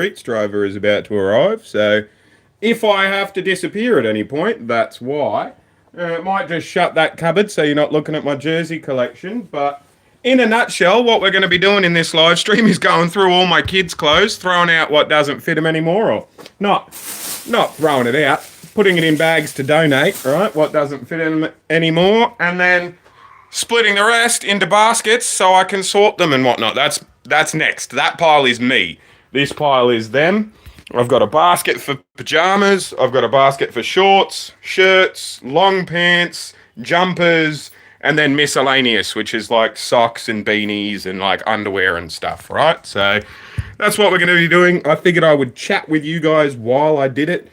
Eats driver is about to arrive. So if I have to disappear at any point, that's why. It might just shut that cupboard so you're not looking at my jersey collection. But in a nutshell, what we're going to be doing in this live stream is going through all my kids' clothes, throwing out what doesn't fit them anymore, or not throwing it out, putting it in bags to donate, right? What doesn't fit them anymore, and then splitting the rest into baskets so I can sort them and whatnot. That's next. That pile is me. This pile is them. I've got a basket for pajamas. I've got a basket for shorts, shirts, long pants, jumpers, and then miscellaneous, which is like socks and beanies and like underwear and stuff, right? So that's what we're going to be doing. I figured I would chat with you guys while I did it,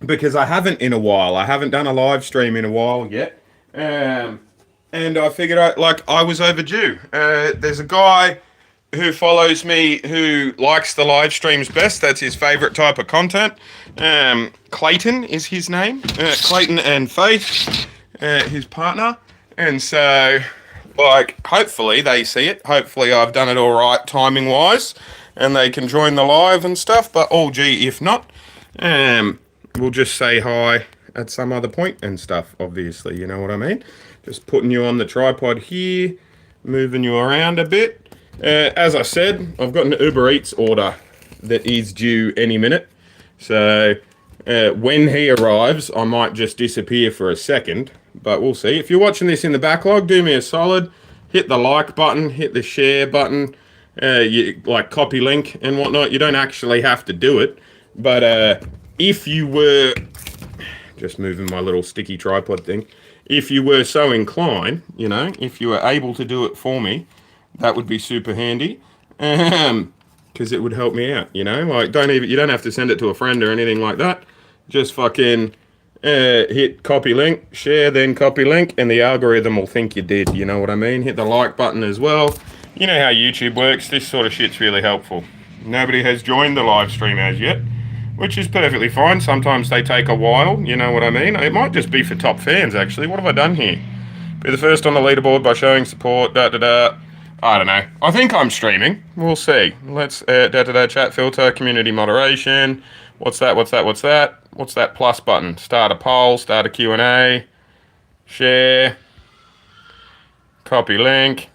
because I haven't in a while. I haven't done a live stream in a while yet, and I figured I was overdue. There's a guy who follows me who likes the live streams best. That's his favourite type of content. Clayton is his name. Clayton and Faith, his partner. And so, hopefully they see it. Hopefully I've done it all right timing-wise, and they can join the live and stuff. But, if not, we'll just say hi at some other point and stuff, obviously. You know what I mean? Just putting you on the tripod here, moving you around a bit. As I said, I've got an Uber Eats order that is due any minute. So when he arrives, I might just disappear for a second, but we'll see. If you're watching this in the backlog, do me a solid. Hit the like button, hit the share button, copy link and whatnot. You don't actually have to do it, but if you were... Just moving my little sticky tripod thing. If you were so inclined, if you were able to do it for me, that would be super handy, because it would help me out, you don't have to send it to a friend or anything like that. Just fucking hit copy link, share, then copy link, and the algorithm will think you did, you know what I mean? Hit the like button as well. You know how YouTube works, this sort of shit's really helpful. Nobody has joined the live stream as yet, which is perfectly fine. Sometimes they take a while, you know what I mean? It might just be for top fans, actually. What have I done here? Be the first on the leaderboard by showing support, I don't know. I think I'm streaming. We'll see. Let's chat filter, community moderation. What's that? What's that plus button? Start a poll, start a Q&A, share, copy link.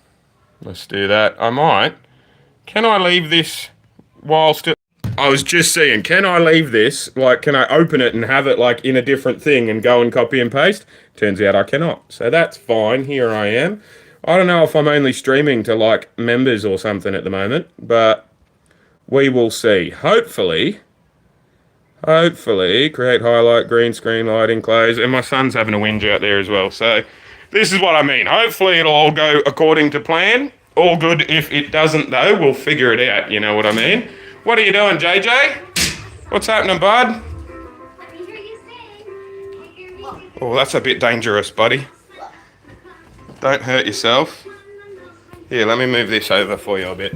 Let's do that. Can I leave this while still... I was just saying, can I leave this, can I open it and have it, in a different thing and go and copy and paste? Turns out I cannot. So that's fine. Here I am. I don't know if I'm only streaming to, members or something at the moment, but we will see. Hopefully, create highlight, green screen, lighting, close, and my son's having a whinge out there as well. So this is what I mean. Hopefully it'll all go according to plan. All good. If it doesn't, though, we'll figure it out, you know what I mean? What are you doing, JJ? What's happening, bud? Oh, that's a bit dangerous, buddy. Don't hurt yourself. Here, let me move this over for you a bit.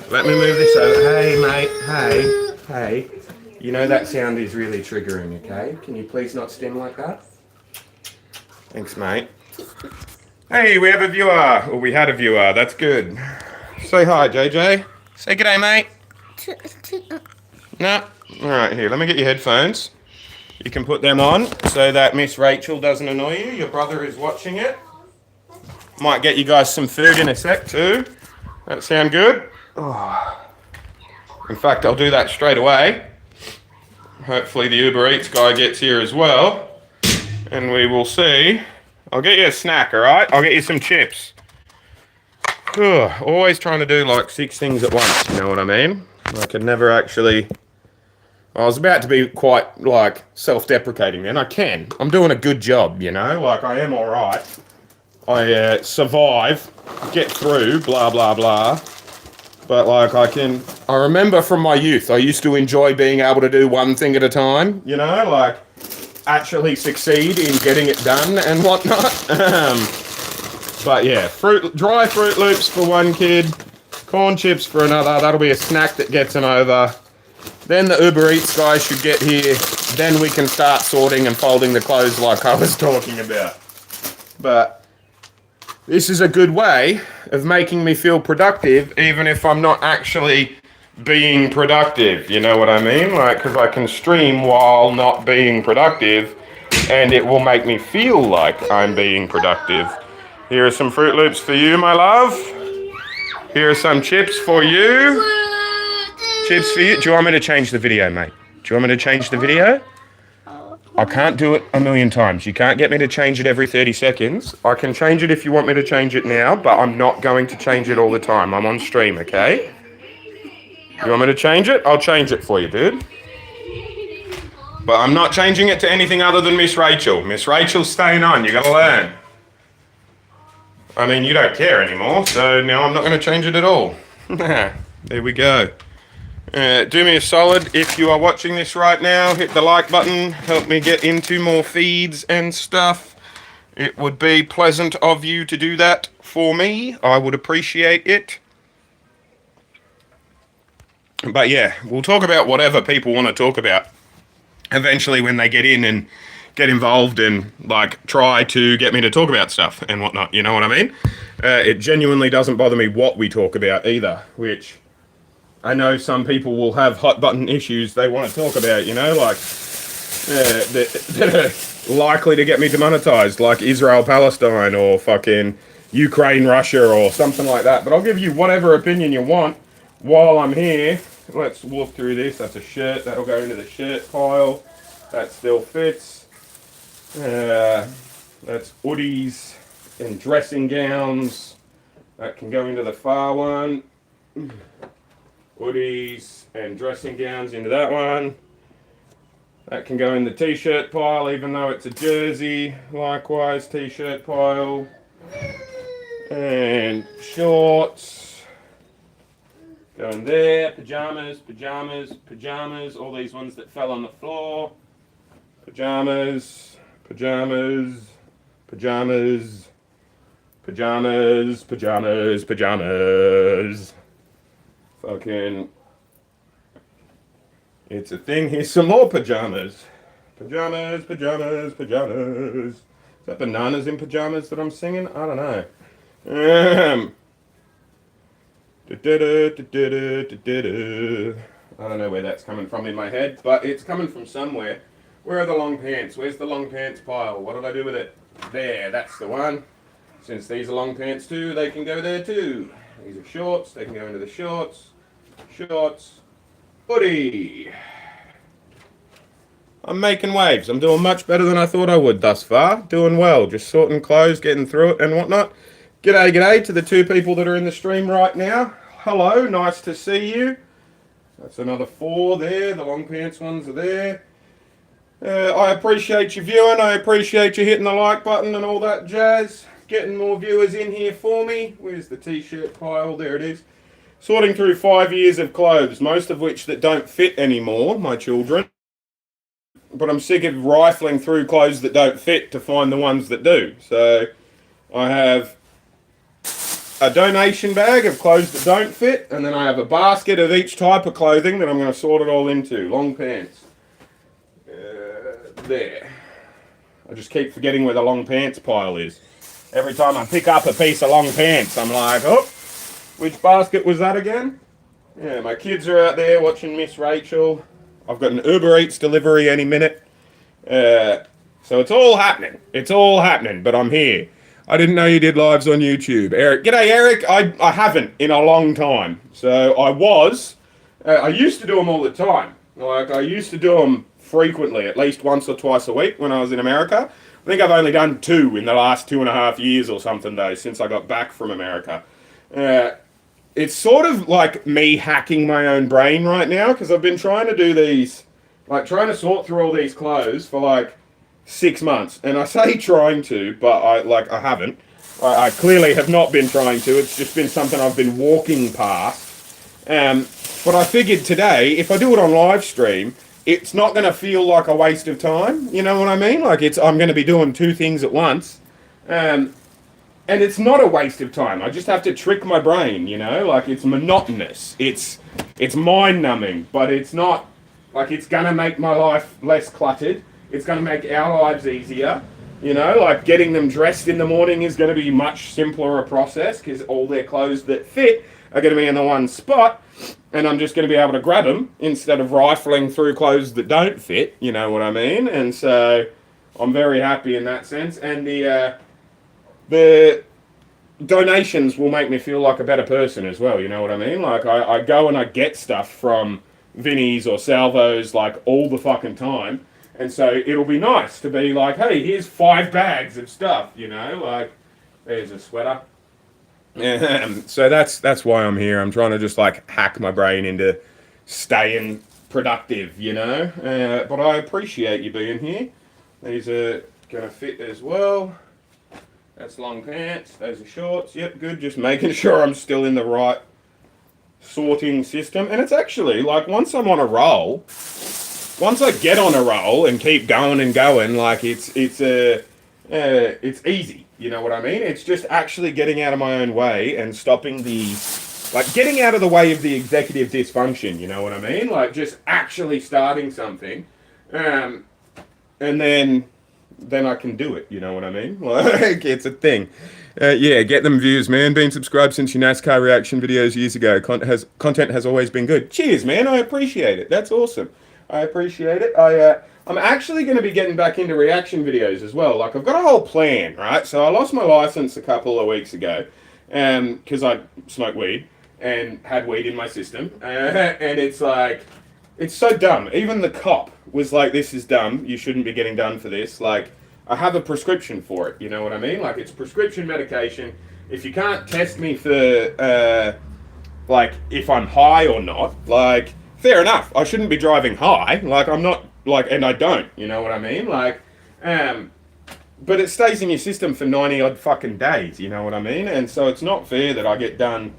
Let me move this over. Hey, mate. Hey. You know that sound is really triggering, okay? Can you please not stim like that? Thanks, mate. Hey, we have a viewer. Or we had a viewer. That's good. Say hi, JJ. Say g'day, mate. No. All right, here. Let me get your headphones. You can put them on so that Miss Rachel doesn't annoy you. Your brother is watching it. Might get you guys some food in a sec too. That sound good? Oh. In fact, I'll do that straight away. Hopefully the Uber Eats guy gets here as well. And we will see. I'll get you a snack, alright? I'll get you some chips. Ugh, always trying to do 6 things at once, you know what I mean? I could never actually... I was about to be quite, self-deprecating then. I'm doing a good job, you know? I am alright. I survive, get through, blah, blah, blah. But, I remember from my youth, I used to enjoy being able to do one thing at a time, you know? Actually succeed in getting it done and whatnot. But, yeah, dry Fruit Loops for one kid, corn chips for another. That'll be a snack that gets him over. Then the Uber Eats guy should get here. Then we can start sorting and folding the clothes like I was talking about. But this is a good way of making me feel productive, even if I'm not actually being productive, you know what I mean? Like, because I can stream while not being productive, and it will make me feel like I'm being productive. Here are some Fruit Loops for you, my love. Here are some chips for you. Chips for you. Do you want me to change the video, mate? Do you want me to change the video? I can't do it a million times. You can't get me to change it every 30 seconds. I can change it if you want me to change it now, but I'm not going to change it all the time. I'm on stream, okay? You want me to change it? I'll change it for you, dude. But I'm not changing it to anything other than Miss Rachel. Miss Rachel's staying on. You gotta learn. I mean, you don't care anymore, so now I'm not going to change it at all. There we go. Do me a solid, if you are watching this right now, hit the like button, help me get into more feeds and stuff. It would be pleasant of you to do that for me. I would appreciate it. But yeah, we'll talk about whatever people want to talk about eventually when they get in and get involved and like try to get me to talk about stuff and whatnot, you know what I mean? It genuinely doesn't bother me what we talk about either, which I know some people will have hot button issues they want to talk about, you know, like that are likely to get me demonetized, like Israel Palestine or fucking Ukraine Russia or something like that. But I'll give you whatever opinion you want while I'm here. Let's walk through this. That's a shirt, that'll go into the shirt pile. That still fits. That's hoodies and dressing gowns. That can go into the far one. Hoodies and dressing gowns into that one. That can go in the t-shirt pile, even though it's a jersey. Likewise, t-shirt pile. And shorts. Go in there. Pajamas, pajamas, pajamas. All these ones that fell on the floor. Pajamas. Pajamas, pajamas, pajamas, pajamas, pajamas. Fucking, it's a thing. Here's some more pajamas. Pajamas, pajamas, pajamas. Is that bananas in pajamas that I'm singing? I don't know. I don't know where that's coming from in my head, but it's coming from somewhere. Where are the long pants? Where's the long pants pile? What did I do with it? There, that's the one. Since these are long pants too, they can go there too. These are shorts, they can go into the shorts. Shorts. Hoodie. I'm making waves. I'm doing much better than I thought I would thus far. Doing well. Just sorting clothes, getting through it and whatnot. G'day, g'day to the two people that are in the stream right now. Hello, nice to see you. That's another 4 there. The long pants ones are there. I appreciate you viewing. I appreciate you hitting the like button and all that jazz. Getting more viewers in here for me. Where's the t-shirt pile? There it is. Sorting through 5 years of clothes, most of which that don't fit anymore, my children. But I'm sick of rifling through clothes that don't fit to find the ones that do. So I have a donation bag of clothes that don't fit, and then I have a basket of each type of clothing that I'm going to sort it all into. Long pants. There. I just keep forgetting where the long pants pile is. Every time I pick up a piece of long pants, I'm like, oh, which basket was that again? Yeah, my kids are out there watching Miss Rachel. I've got an Uber Eats delivery any minute. So it's all happening. It's all happening, but I'm here. I didn't know you did lives on YouTube. Eric, g'day Eric. I haven't in a long time. So I used to do them all the time. Like, I used to do them frequently, at least once or twice a week when I was in America. I think I've only done 2 in the last 2.5 years or something, though, since I got back from America. It's sort of like me hacking my own brain right now, because I've been trying to do these, like trying to sort through all these clothes for like 6 months. And I say trying to, but I haven't. I clearly have not been trying to. It's just been something I've been walking past. But I figured today, if I do it on live stream, it's not going to feel like a waste of time. You know what I mean? Like, I'm going to be doing 2 things at once. And it's not a waste of time. I just have to trick my brain, you know? Like, it's monotonous. It's mind-numbing, but it's not, like, it's going to make my life less cluttered. It's going to make our lives easier. You know, like, getting them dressed in the morning is going to be much simpler a process, because all their clothes that fit are going to be in the one spot, and I'm just going to be able to grab them instead of rifling through clothes that don't fit, you know what I mean? And so I'm very happy in that sense. And the donations will make me feel like a better person as well, you know what I mean? Like, I go and I get stuff from Vinnie's or Salvo's, like, all the fucking time. And so it'll be nice to be like, hey, here's 5 bags of stuff, you know? Like, there's a sweater. So that's why I'm here. I'm trying to just, like, hack my brain into staying productive, you know? But I appreciate you being here. These are going to fit as well. That's long pants. Those are shorts. Yep, good. Just making sure I'm still in the right sorting system. And it's actually, like, once I'm on a roll, once I get on a roll and keep going and going, like, it's easy. You know what I mean? It's just actually getting out of my own way and stopping getting out of the way of the executive dysfunction. You know what I mean? Like, just actually starting something, and then I can do it. You know what I mean? Like, it's a thing. Yeah, get them views, man. Been subscribed since your NASCAR reaction videos years ago. Content has always been good. Cheers, man. I appreciate it. That's awesome. I appreciate it. I'm actually going to be getting back into reaction videos as well. Like, I've got a whole plan, right? So I lost my license a couple of weeks ago, because I smoked weed and had weed in my system, and it's like, it's so dumb. Even the cop was like, this is dumb. You shouldn't be getting done for this. Like, I have a prescription for it. You know what I mean? Like, it's prescription medication. If you can't test me for, like, if I'm high or not, like, fair enough. I shouldn't be driving high. Like, I'm not, like, and I don't. You know what I mean? Like, but it stays in your system for 90 odd fucking days. You know what I mean? And so it's not fair that I get done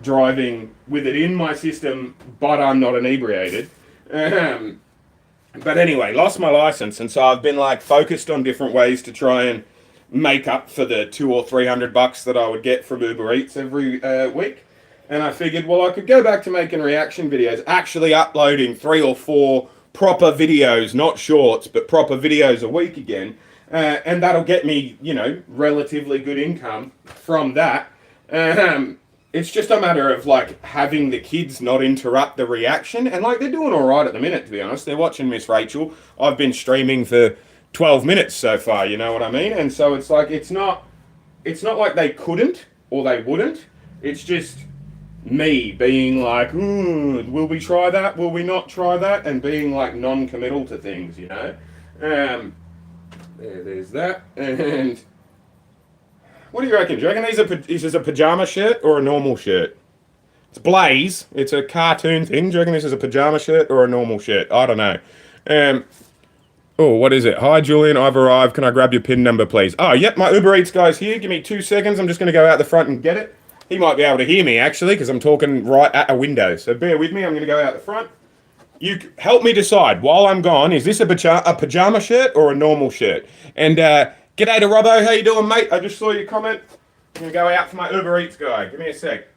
driving with it in my system, but I'm not inebriated. But anyway, lost my license, and so I've been, like, focused on different ways to try and make up for the $200 or $300 that I would get from Uber Eats every week. And I figured, well, I could go back to making reaction videos, actually uploading 3 or 4 proper videos, not shorts, but proper videos a week again, and that'll get me, you know, relatively good income from that. It's just a matter of, like, having the kids not interrupt the reaction, and, like, they're doing all right at the minute, to be honest. They're watching Miss Rachel. I've been streaming for 12 minutes so far, you know what I mean? And so it's like, it's not like they couldn't or they wouldn't. It's just me being like, will we try that? Will we not try that? And being, like, non-committal to things, you know? There's that. And what do you reckon? Do you reckon this is a pajama shirt or a normal shirt? It's Blaze. It's a cartoon thing. Do you reckon this is a pajama shirt or a normal shirt? I don't know. Oh, what is it? Hi, Julian. I've arrived. Can I grab your PIN number, please? Oh, yep. My Uber Eats guy's here. Give me 2 seconds. I'm just going to go out the front and get it. He might be able to hear me, actually, because I'm talking right at a window. So bear with me. I'm going to go out the front. You help me decide while I'm gone. Is this a pajama shirt or a normal shirt? And g'day to Robbo. How you doing, mate? I just saw your comment. I'm going to go out for my Uber Eats guy. Give me a sec.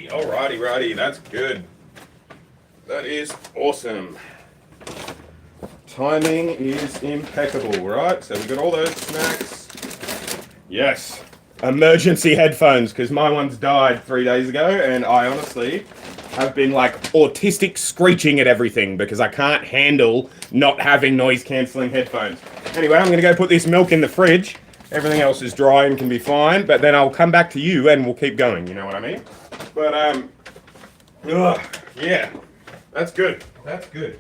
Alrighty, that's good. That is awesome. Timing is impeccable, right? So we got all those snacks. Yes. Emergency headphones, because my one's died 3 days ago, and I honestly have been, like, autistic screeching at everything because I can't handle not having noise-cancelling headphones. Anyway, I'm going to go put this milk in the fridge. Everything else is dry and can be fine, but then I'll come back to you and we'll keep going, you know what I mean? But, yeah, that's good. That's good.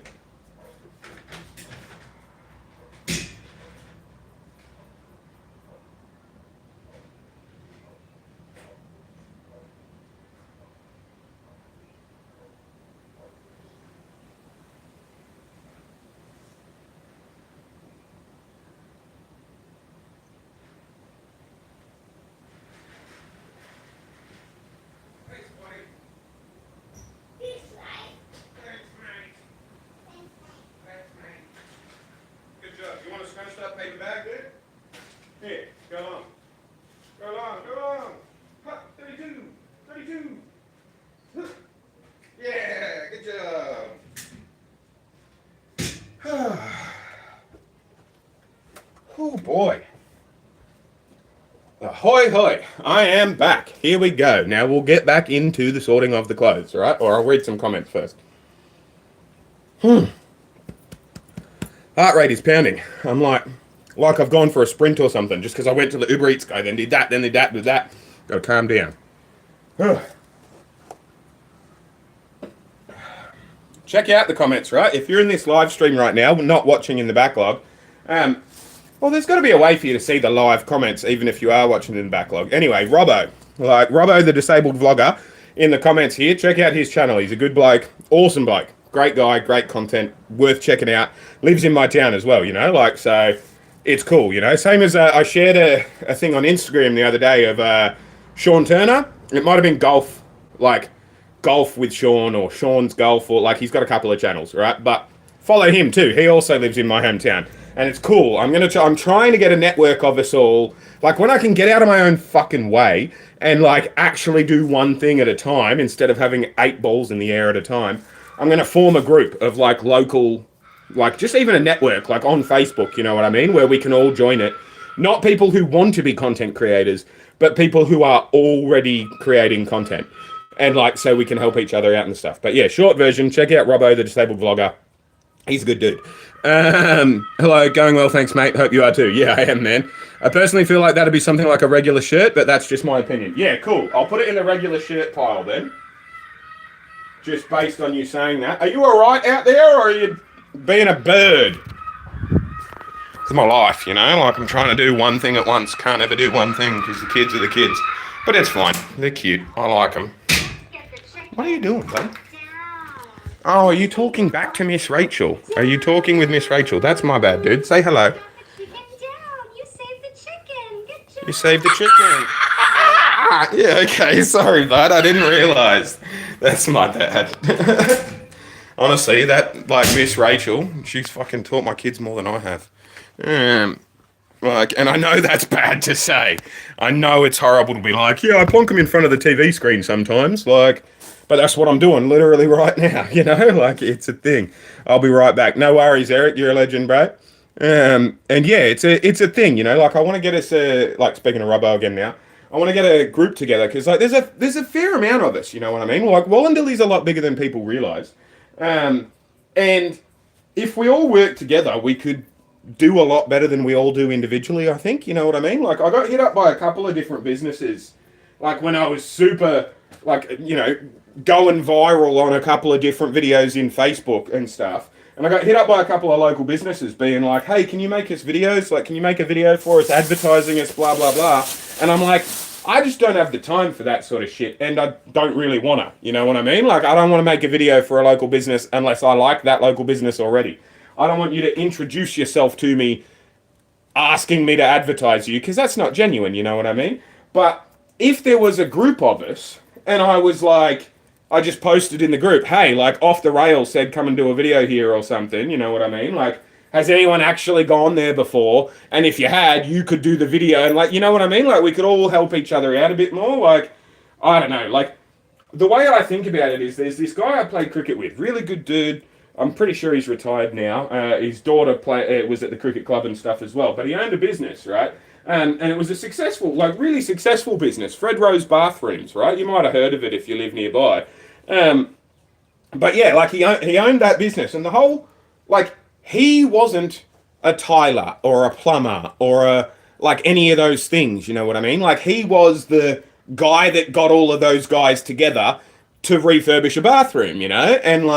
Yeah, good job. Oh boy. Ahoy hoy, I am back. Here we go. Now we'll get back into the sorting of the clothes, all right? Or I'll read some comments first. Heart rate is pounding. I'm like I've gone for a sprint or something, just because I went to the Uber Eats guy, then did that, did that. Gotta calm down. Check out the comments, right? If you're in this live stream right now, not watching in the backlog, well, there's got to be a way for you to see the live comments, even if you are watching in the backlog. Anyway, Robbo, the disabled vlogger, in the comments here, check out his channel. He's a good bloke, awesome bloke, great guy, great content, worth checking out. Lives in my town as well, so it's cool, Same as I shared a thing on Instagram the other day of Sean Turner. It might have been golf, golf with Sean or Sean's golf, or he's got a couple of channels, right? But follow him too. He also lives in my hometown. And it's cool. I'm trying to get a network of us all. When I can get out of my own fucking way and actually do one thing at a time instead of having 8 balls in the air at a time, I'm going to form a group of local, just even a network, on Facebook, you know what I mean? Where we can all join it. Not people who want to be content creators, but people who are already creating content. And so we can help each other out and stuff. But yeah, short version, check out Robbo, the disabled vlogger. He's a good dude. Hello, going well, thanks, mate. Hope you are too. Yeah, I am, man. I personally feel like that'd be something like a regular shirt, but that's just my opinion. Yeah, cool. I'll put it in the regular shirt pile then. Just based on you saying that. Are you all right out there, or are you being a bird? It's my life, I'm trying to do one thing at once. Can't ever do one thing because the kids are the kids. But it's fine. They're cute. I like them. What are you doing, bud? Oh, are you talking back to Miss Rachel? Are you talking with Miss Rachel? That's my bad, dude. Say hello. You saved the chicken. Good job. You saved the chicken. Yeah, okay. Sorry, bud. I didn't realise. That's my bad. Honestly, that, Miss Rachel, she's fucking taught my kids more than I have. And I know that's bad to say. I know it's horrible to be yeah, I plonk them in front of the TV screen sometimes, but that's what I'm doing literally right now, it's a thing. I'll be right back. No worries, Eric, you're a legend, bro. And yeah, it's a thing, I want to get us, speaking of Robbo again now, I want to get a group together, because, there's a fair amount of us, you know what I mean? Wallandilly's a lot bigger than people realise. And if we all work together, we could do a lot better than we all do individually, I think, you know what I mean? I got hit up by a couple of different businesses, when I was super, going viral on a couple of different videos in Facebook and stuff. And I got hit up by a couple of local businesses being hey, can you make us videos? Can you make a video for us advertising us, blah, blah, blah. And I'm I just don't have the time for that sort of shit. And I don't really want to, you know what I mean? I don't want to make a video for a local business unless I like that local business already. I don't want you to introduce yourself to me asking me to advertise you, because that's not genuine, you know what I mean? But if there was a group of us and I was I just posted in the group, hey, Off the Rails said come and do a video here or something, you know what I mean? Has anyone actually gone there before? And if you had, you could do the video and you know what I mean? We could all help each other out a bit more. I don't know. The way I think about it is there's this guy I played cricket with, really good dude. I'm pretty sure he's retired now. His daughter was at the cricket club and stuff as well. But he owned a business, right? And it was a successful, really successful business. Fred Rose Bathrooms, right? You might have heard of it if you live nearby. But yeah, he owned that business, and the whole, he wasn't a tiler or a plumber or any of those things, you know what I mean? He was the guy that got all of those guys together to refurbish a bathroom, and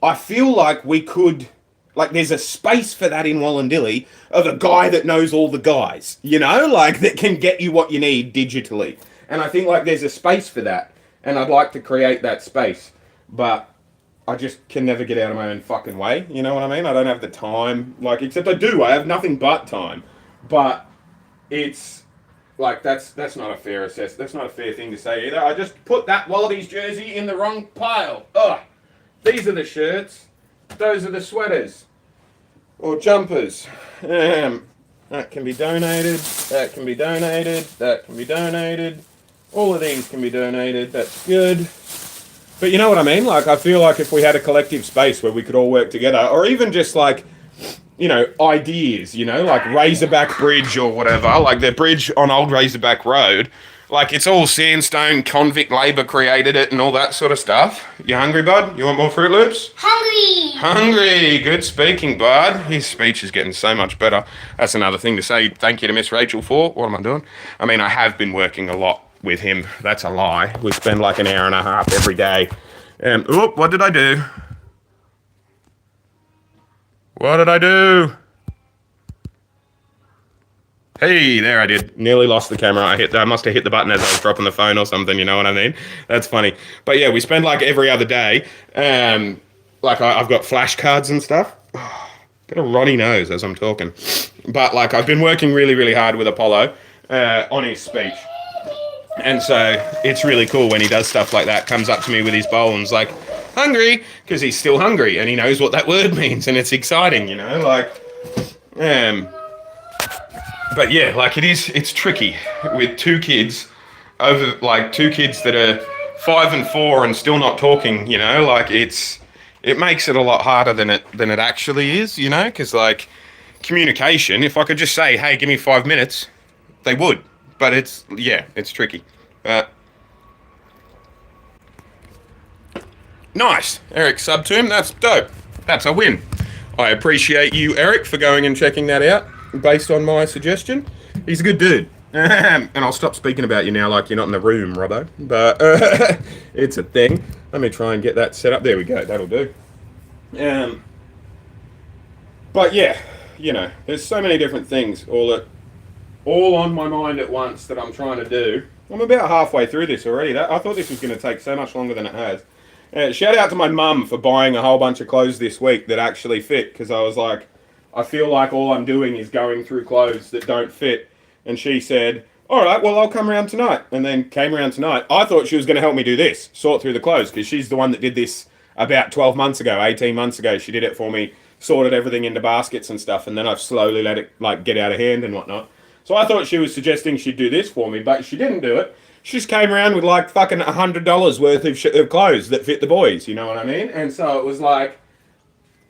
I feel we could, there's a space for that in Wallandilly of a guy that knows all the guys, that can get you what you need digitally. And I think there's a space for that. And I'd like to create that space, but I just can never get out of my own fucking way. You know what I mean? I don't have the time, except I do. I have nothing but time. But it's that's not a fair assess. That's not a fair thing to say either. I just put that Wallabies jersey in the wrong pile. Ugh. These are the shirts. Those are the sweaters or jumpers. That can be donated. That can be donated. That can be donated. All the things can be donated. That's good. But you know what I mean? Like, I feel like if we had a collective space where we could all work together, or even just like, you know, ideas, you know, like Razorback Bridge or whatever, like the bridge on Old Razorback Road, like it's all sandstone, convict labour created it and all that sort of stuff. You hungry, bud? You want more Fruit Loops? Hungry. Hungry. Good speaking, bud. His speech is getting so much better. That's another thing to say thank you to Miss Rachel for. What am I doing? I mean, I have been working a lot with him. That's a lie. We spend like an hour and a half every day. What did I do? What did I do? Hey, there I did. Nearly lost the camera. I must have hit the button as I was dropping the phone or something, you know what I mean? That's funny. But yeah, we spend like every other day. Like I've got flashcards and stuff. Got a runny nose as I'm talking. But like I've been working really, really hard with Apollo on his speech. And so it's really cool when he does stuff like that, comes up to me with his bowl and's like, hungry, because he's still hungry and he knows what that word means and it's exciting, you know, like, but yeah, like it's tricky with two kids that are 5 and 4 and still not talking, you know, like it makes it a lot harder than it actually is, you know, because like communication, if I could just say, hey, give me 5 minutes, they would. But it's tricky. Nice. Eric sub to him. That's dope. That's a win. I appreciate you, Eric, for going and checking that out based on my suggestion. He's a good dude. And I'll stop speaking about you now like you're not in the room, Robbo. But it's a thing. Let me try and get that set up. There we go. That'll do. But yeah, you know, there's so many different things all on my mind at once that I'm trying to do. I'm about halfway through this already. I thought this was going to take so much longer than it has. Shout out to my mum for buying a whole bunch of clothes this week that actually fit, because I was like, I feel like all I'm doing is going through clothes that don't fit. And she said, all right, well, I'll come around tonight. And then came around tonight. I thought she was going to help me do this, sort through the clothes, because she's the one that did this about 12 months ago, 18 months ago. She did it for me, sorted everything into baskets and stuff, and then I've slowly let it like get out of hand and whatnot. So I thought she was suggesting she'd do this for me, but she didn't do it. She just came around with like fucking $100 worth of clothes that fit the boys, you know what I mean? And so it was like,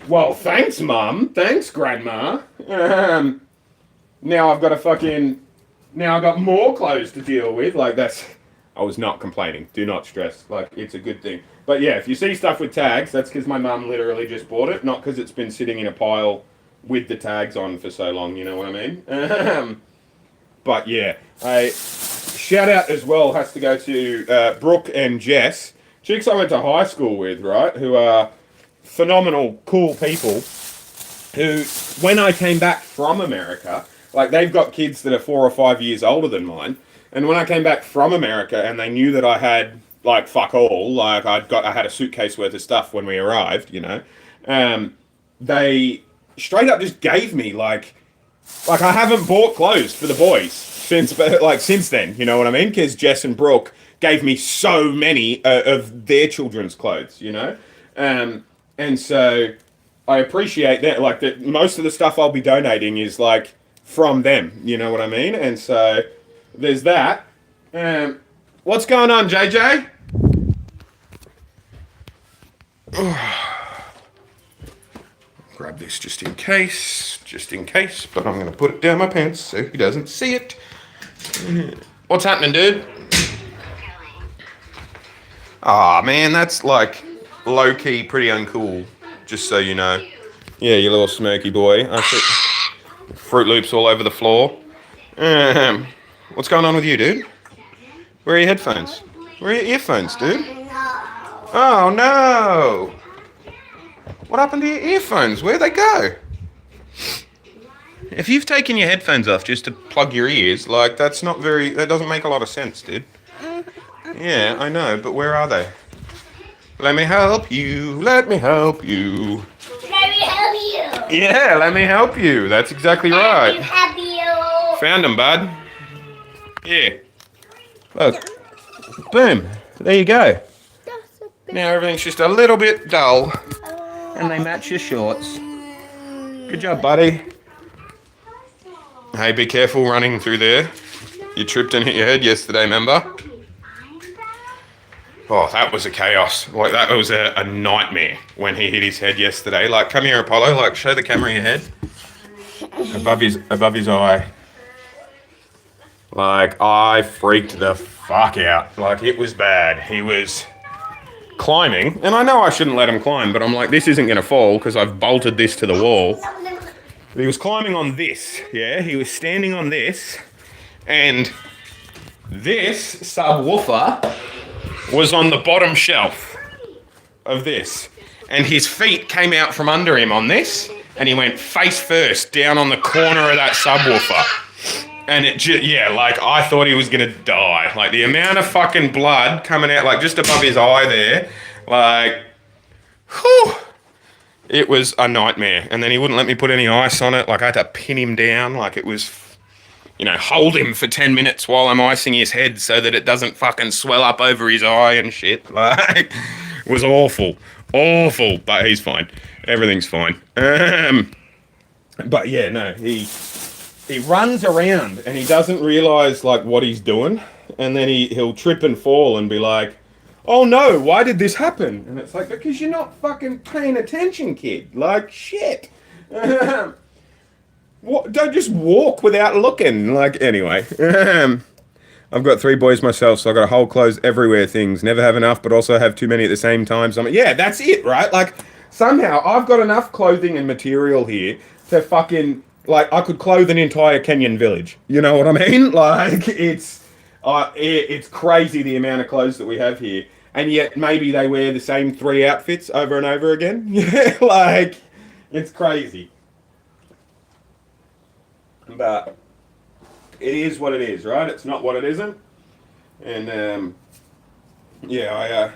well, thanks, Mum. Thanks, Grandma. Now I've got more clothes to deal with. Like I was not complaining. Do not stress. Like, it's a good thing. But yeah, if you see stuff with tags, that's because my mum literally just bought it, not because it's been sitting in a pile with the tags on for so long, you know what I mean? But yeah, a shout out as well has to go to Brooke and Jess, chicks I went to high school with, right, who are phenomenal, cool people, who, when I came back from America, like they've got kids that are 4 or 5 years older than mine, and when I came back from America and they knew that I had, like, fuck all, like I had a suitcase worth of stuff when we arrived, you know, they straight up just gave me, like I haven't bought clothes for the boys since then, you know what I mean? Because Jess and Brooke gave me so many of their children's clothes, you know? And so I appreciate that. Like, that most of the stuff I'll be donating is, like, from them, you know what I mean? And so there's that. What's going on, JJ? Grab this just in case, but I'm going to put it down my pants so he doesn't see it. What's happening, dude? Aw, man, that's like low-key pretty uncool, just so you know. Yeah, you little smirky boy. I see Fruit Loops all over the floor. What's going on with you, dude? Where are your headphones? Where are your earphones, dude? Oh, no! What happened to your earphones? Where'd they go? If you've taken your headphones off just to plug your ears, like, that doesn't make a lot of sense, dude. Yeah, I know, but where are they? Let me help you. Let me help you. Let me help you. Yeah, let me help you. That's exactly right. Let me help you. Found them, bud. Yeah. Look. Boom. There you go. Now everything's just a little bit dull. And they match your shorts. Good job, buddy. Hey, be careful running through there. You tripped and hit your head yesterday, remember? Oh, that was a chaos. Like, that was a nightmare when he hit his head yesterday. Like, come here, Apollo. Like, show the camera your head. Above his eye. Like, I freaked the fuck out. Like, it was bad. He was climbing, and I know I shouldn't let him climb, but I'm like, this isn't going to fall because I've bolted this to the wall. But he was climbing on this, yeah? He was standing on this, and this subwoofer was on the bottom shelf of this. And his feet came out from under him on this, and he went face first down on the corner of that subwoofer. And it just, yeah, like, I thought he was going to die. Like, the amount of fucking blood coming out, like, just above his eye there, like, whew, it was a nightmare. And then he wouldn't let me put any ice on it. Like, I had to pin him down. Like, it was, hold him for 10 minutes while I'm icing his head so that it doesn't fucking swell up over his eye and shit. Like, it was awful. Awful. But he's fine. Everything's fine. But yeah, no, he runs around and he doesn't realise, like, what he's doing. And then he'll trip and fall and be like, oh no, why did this happen? And it's like, because you're not fucking paying attention, kid. Like, shit. Don't just walk without looking. Like, anyway. I've got 3 boys myself, so I've got a whole clothes everywhere things. Never have enough, but also have too many at the same time. So I'm like, yeah, that's it, right? Like, somehow I've got enough clothing and material here to fucking, like, I could clothe an entire Kenyan village. You know what I mean? Like, it's crazy the amount of clothes that we have here. And yet maybe they wear the same 3 outfits over and over again. Yeah, like, it's crazy. But it is what it is, right? It's not what it isn't. And, yeah,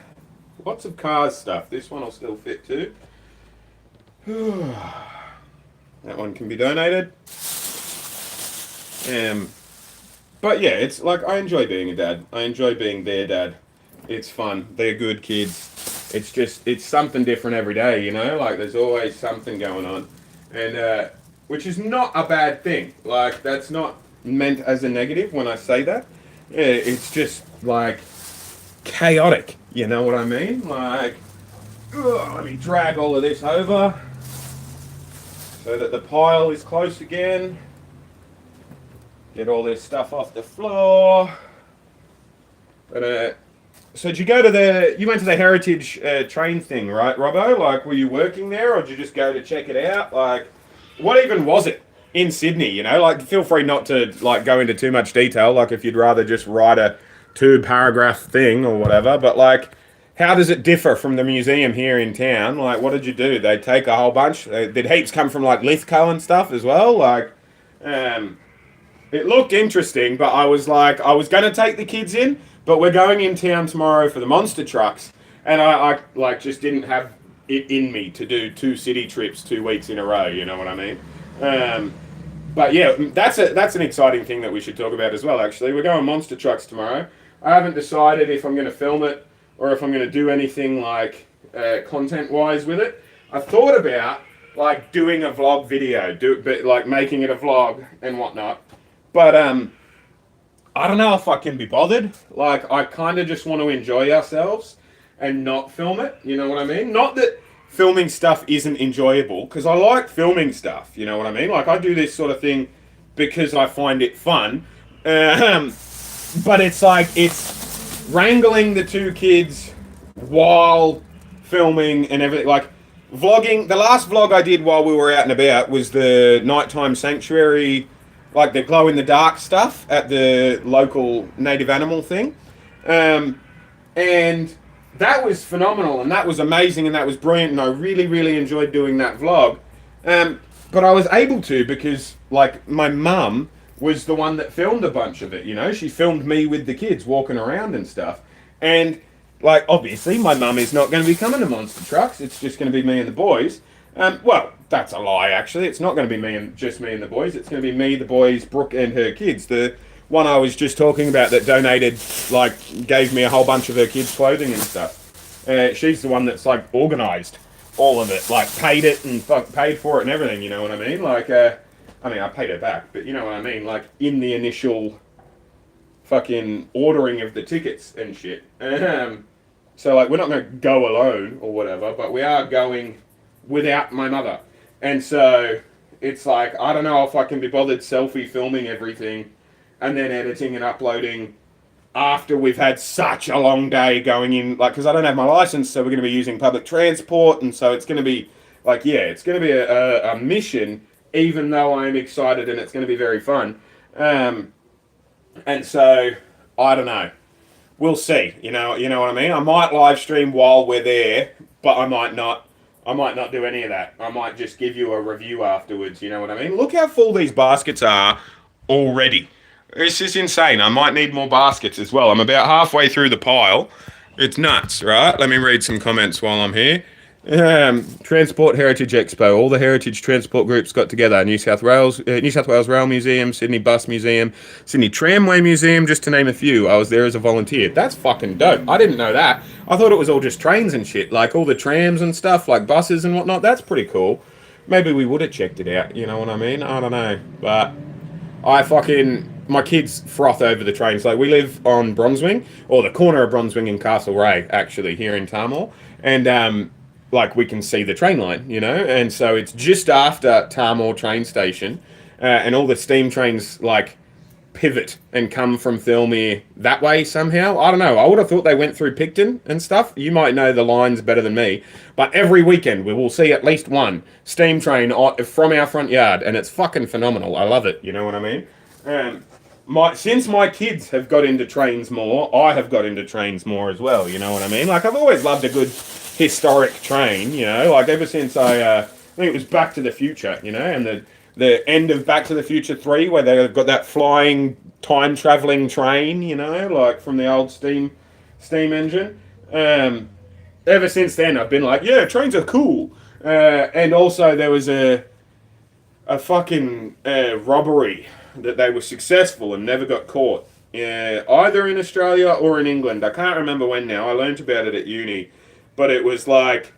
lots of cars stuff. This one will still fit too. That one can be donated. But yeah, it's like, I enjoy being a dad. I enjoy being their dad. It's fun. They're good kids. It's something different every day, you know? Like, there's always something going on. And, which is not a bad thing. Like, that's not meant as a negative when I say that. Yeah, it's just, like, chaotic. You know what I mean? Like, let me drag all of this over so that the pile is close again. Get all this stuff off the floor. But, so did you go to you went to the Heritage train thing, right, Robbo? Like, were you working there, or did you just go to check it out? Like, what even was it in Sydney, you know? Like, feel free not to, like, go into too much detail, like, if you'd rather just write a 2-paragraph thing or whatever, but, like, how does it differ from the museum here in town? Like, what did you do? They take a whole bunch? Did heaps come from, like, Lithgow and stuff as well? Like, it looked interesting, but I was like, I was going to take the kids in, but we're going in town tomorrow for the monster trucks, and I like, just didn't have it in me to do 2 city trips 2 weeks in a row, you know what I mean? But yeah, that's an exciting thing that we should talk about as well, actually. We're going monster trucks tomorrow. I haven't decided if I'm going to film it or if I'm going to do anything, like, content-wise with it. I thought about, like, doing a vlog video, but like, making it a vlog and whatnot. But, I don't know if I can be bothered. Like, I kind of just want to enjoy ourselves and not film it, you know what I mean? Not that filming stuff isn't enjoyable, because I like filming stuff, you know what I mean? Like, I do this sort of thing because I find it fun. But it's like, it's wrangling the 2 kids while filming and everything. Like, vlogging, the last vlog I did while we were out and about was the nighttime sanctuary, like the glow-in-the-dark stuff at the local native animal thing. And that was phenomenal, and that was amazing, and that was brilliant, and I really, really enjoyed doing that vlog. But I was able to because, like, my mum was the one that filmed a bunch of it, you know? She filmed me with the kids walking around and stuff. And, like, obviously, my mum is not going to be coming to Monster Trucks. It's just going to be me and the boys. Well, that's a lie, actually. It's not going to be just me and the boys. It's going to be me, the boys, Brooke, and her kids. The one I was just talking about that donated, like, gave me a whole bunch of her kids' clothing and stuff. She's the one that's, like, organised all of it. Like, paid it and paid for it and everything, you know what I mean? Like, I mean, I paid her back, but you know what I mean? Like, in the initial fucking ordering of the tickets and shit. So like we're not going to go alone or whatever, but we are going without my mother. And so it's like I don't know if I can be bothered selfie filming everything and then editing and uploading after we've had such a long day going in, like, because I don't have my license, so we're going to be using public transport, and so it's going to be like, yeah, it's going to be a mission, even though I'm excited and it's going to be very fun. And so I don't know. We'll see. You know what I mean. I might live stream while we're there, but I might not. I might not do any of that. I might just give you a review afterwards. You know what I mean? Look how full these baskets are already. This is insane. I might need more baskets as well. I'm about halfway through the pile. It's nuts, right? Let me read some comments while I'm here. Transport Heritage Expo. All the heritage transport groups got together. New South Wales Rail Museum, Sydney Bus Museum, Sydney Tramway Museum, just to name a few. I was there as a volunteer. That's fucking dope. I didn't know that. I thought it was all just trains and shit, like all the trams and stuff, like buses and whatnot. That's pretty cool. Maybe we would have checked it out. You know what I mean? I don't know, but my kids froth over the trains. Like we live on Bronzewing, or the corner of Bronzewing and Castlereagh, actually, here in Tamworth, and like we can see the train line, and so it's just after Tamworth train station, and all the steam trains like pivot and come from Thirlmere that way somehow. I don't know. I would have thought they went through Picton and stuff. You might know the lines better than me, but every weekend we will see at least one steam train from our front yard, and it's fucking phenomenal. I love it. You know what I mean? Since my kids have got into trains more, I have got into trains more as well. You know what I mean? Like I've always loved a good historic train. Like ever since I think it was Back to the Future. And the end of Back to the Future 3, where they've got that flying time traveling train. Like from the old steam engine. Ever since then, I've been like, yeah, trains are cool. And also there was a fucking robbery that they were successful and never got caught. Either in Australia or in England. I can't remember when now. I learnt about it at uni. But it was like,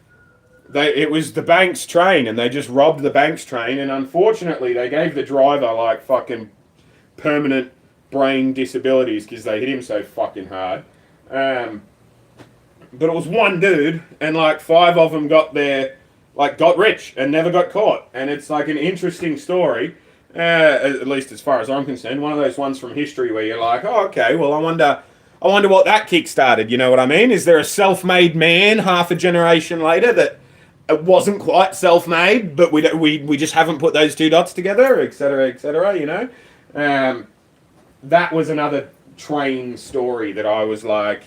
it was the Banks train, and they just robbed the Banks train, and unfortunately they gave the driver like fucking permanent brain disabilities because they hit him so fucking hard. But it was one dude, and like 5 of them got rich and never got caught. And it's like an interesting story. At least as far as I'm concerned, one of those ones from history where you're like, oh, okay, well, I wonder what that kick started. You know what I mean? Is there a self-made man half a generation later that it wasn't quite self-made, but we just haven't put those two dots together, etc., etc. That was another train story that I was like,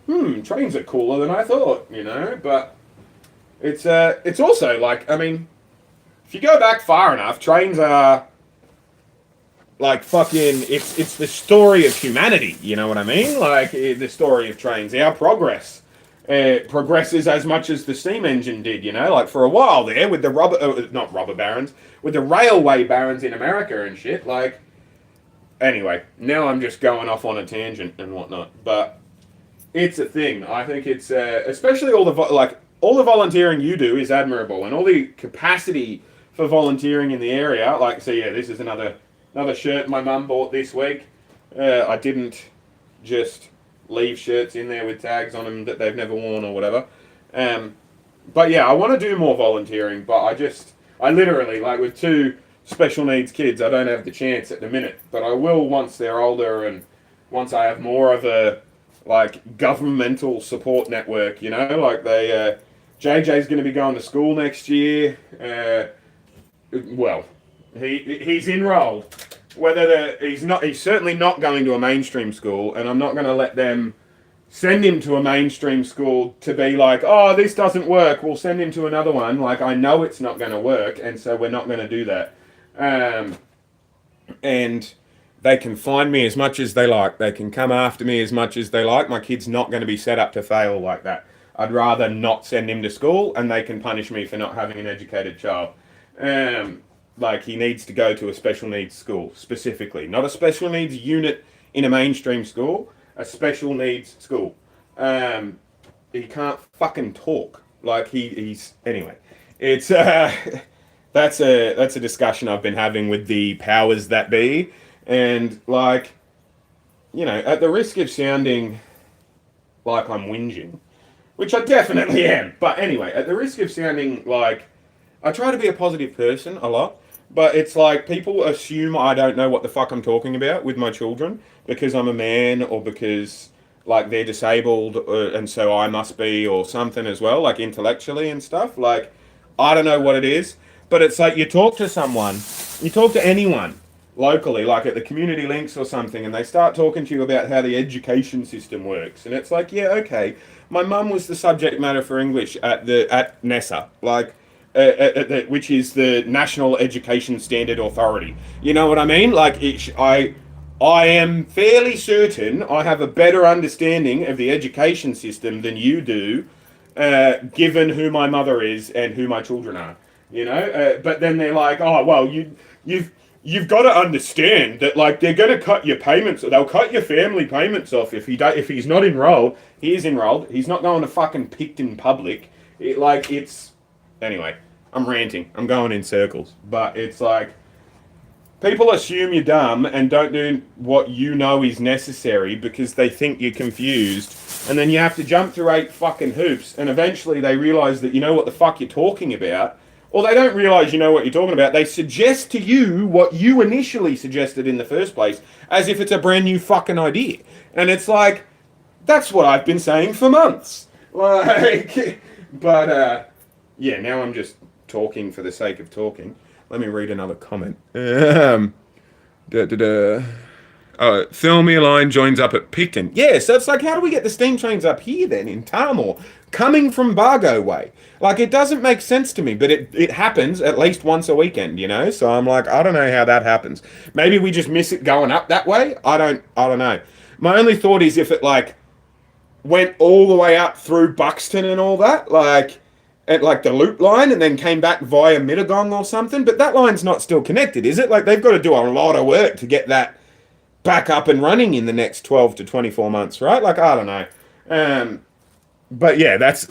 trains are cooler than I thought. But it's also like, I mean, if you go back far enough, trains are like fucking, it's the story of humanity, you know what I mean? Like the story of trains, our progress progresses as much as the steam engine did, like for a while there with the not robber barons, with the railway barons in America and shit. Like, anyway, now I'm just going off on a tangent and whatnot, but it's a thing. I think it's especially all the volunteering you do is admirable, and all the capacity for volunteering in the area. Like, so yeah, this is another shirt my mum bought this week. I didn't just leave shirts in there with tags on them that they've never worn or whatever. But yeah, I want to do more volunteering, but I literally, like with 2 special needs kids, I don't have the chance at the minute. But I will once they're older and once I have more of a like governmental support network, like JJ's going to be going to school next year. Well, he's enrolled. He's certainly not going to a mainstream school, and I'm not going to let them send him to a mainstream school to be like, oh, this doesn't work, we'll send him to another one. Like, I know it's not going to work, and so we're not going to do that. And they can find me as much as they like. They can come after me as much as they like. My kid's not going to be set up to fail like that. I'd rather not send him to school, and they can punish me for not having an educated child. Like, he needs to go to a special needs school, specifically. Not a special needs unit in a mainstream school, a special needs school. He can't fucking talk. Like, he's... Anyway, it's... that's a discussion I've been having with the powers that be. And, like, at the risk of sounding like I'm whinging, which I definitely am. But anyway, at the risk of sounding like I try to be a positive person a lot, but it's like people assume I don't know what the fuck I'm talking about with my children because I'm a man or because like they're disabled and so I must be or something as well, like intellectually and stuff. Like I don't know what it is, but it's like you talk to someone, you talk to anyone locally, like at the community links or something, and they start talking to you about how the education system works, and it's like, yeah, okay. My mum was the subject matter for English at NESA, like, which is the National Education Standard Authority. You know what I mean? Like, I am fairly certain I have a better understanding of the education system than you do, given who my mother is and who my children are. You know, but then they're like, oh well, you've got to understand that like they're going to cut your payments. They'll cut your family payments off if he's not enrolled. He is enrolled. He's not going to fucking Picton Public. Anyway. I'm ranting. I'm going in circles, but it's like people assume you're dumb and don't do what you know is necessary because they think you're confused, and then you have to jump through 8 fucking hoops, and eventually they realize that you know what the fuck you're talking about. Or they don't realize you know what you're talking about. They suggest to you what you initially suggested in the first place, as if it's a brand new fucking idea. And it's like, that's what I've been saying for months. Like, but, yeah, now I'm just talking for the sake of talking. Let me read another comment. Thelmere line joins up at Picton. Yeah, so it's like, how do we get the steam trains up here then in Tarmore, coming from Bargo way? Like, it doesn't make sense to me, but it happens at least once a weekend, you know? So I'm like, I don't know how that happens. Maybe we just miss it going up that way. I don't know. My only thought is if it like went all the way up through Buxton and all that, like at like the loop line, and then came back via Mittagong or something. But that line's not still connected, is it? Like they've got to do a lot of work to get that back up and running in the next 12 to 24 months, right? Like, I don't know. But yeah, that's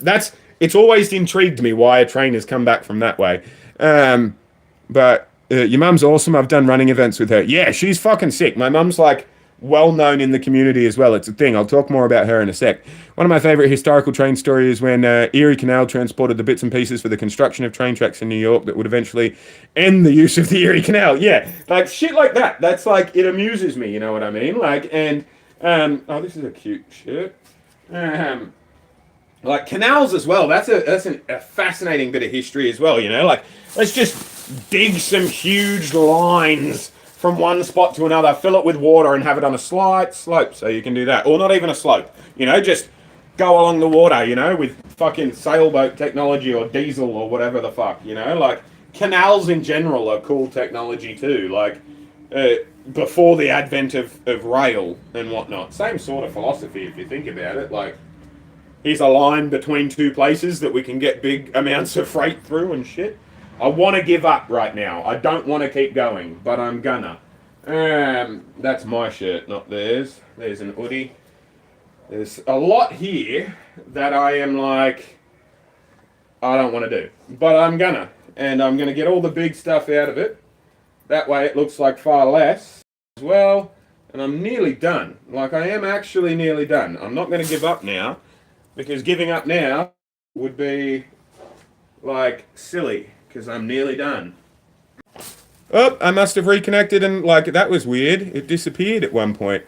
it's always intrigued me why a train has come back from that way. But your mum's awesome. I've done running events with her. Yeah, she's fucking sick. My mum's like well known in the community as well. It's a thing. I'll talk more about her in a sec. One of my favorite historical train stories is when Erie Canal transported the bits and pieces for the construction of train tracks in New York that would eventually end the use of the Erie Canal. Yeah, like shit like that. That's like, it amuses me, you know what I mean? Like, and, oh, this is a cute shirt. Like canals as well. That's a fascinating bit of history as well, you know? Like, let's just dig some huge lines from one spot to another, fill it with water and have it on a slight slope so you can do that. Or not even a slope, you know, just go along the water, you know, with fucking sailboat technology or diesel or whatever the fuck, you know? Like, canals in general are cool technology too, like, before the advent of rail and whatnot. Same sort of philosophy if you think about it, like, here's a line between two places that we can get big amounts of freight through and shit. I want to give up right now. I don't want to keep going, but I'm gonna. That's my shirt, not theirs. There's an hoodie. There's a lot here that I am like, I don't want to do, but I'm gonna. And I'm gonna get all the big stuff out of it. That way it looks like far less as well. And I'm nearly done. Like, I am actually nearly done. I'm not going to give up now, because giving up now would be like silly. Because I'm nearly done. Oh, I must have reconnected and like that was weird. It disappeared at one point.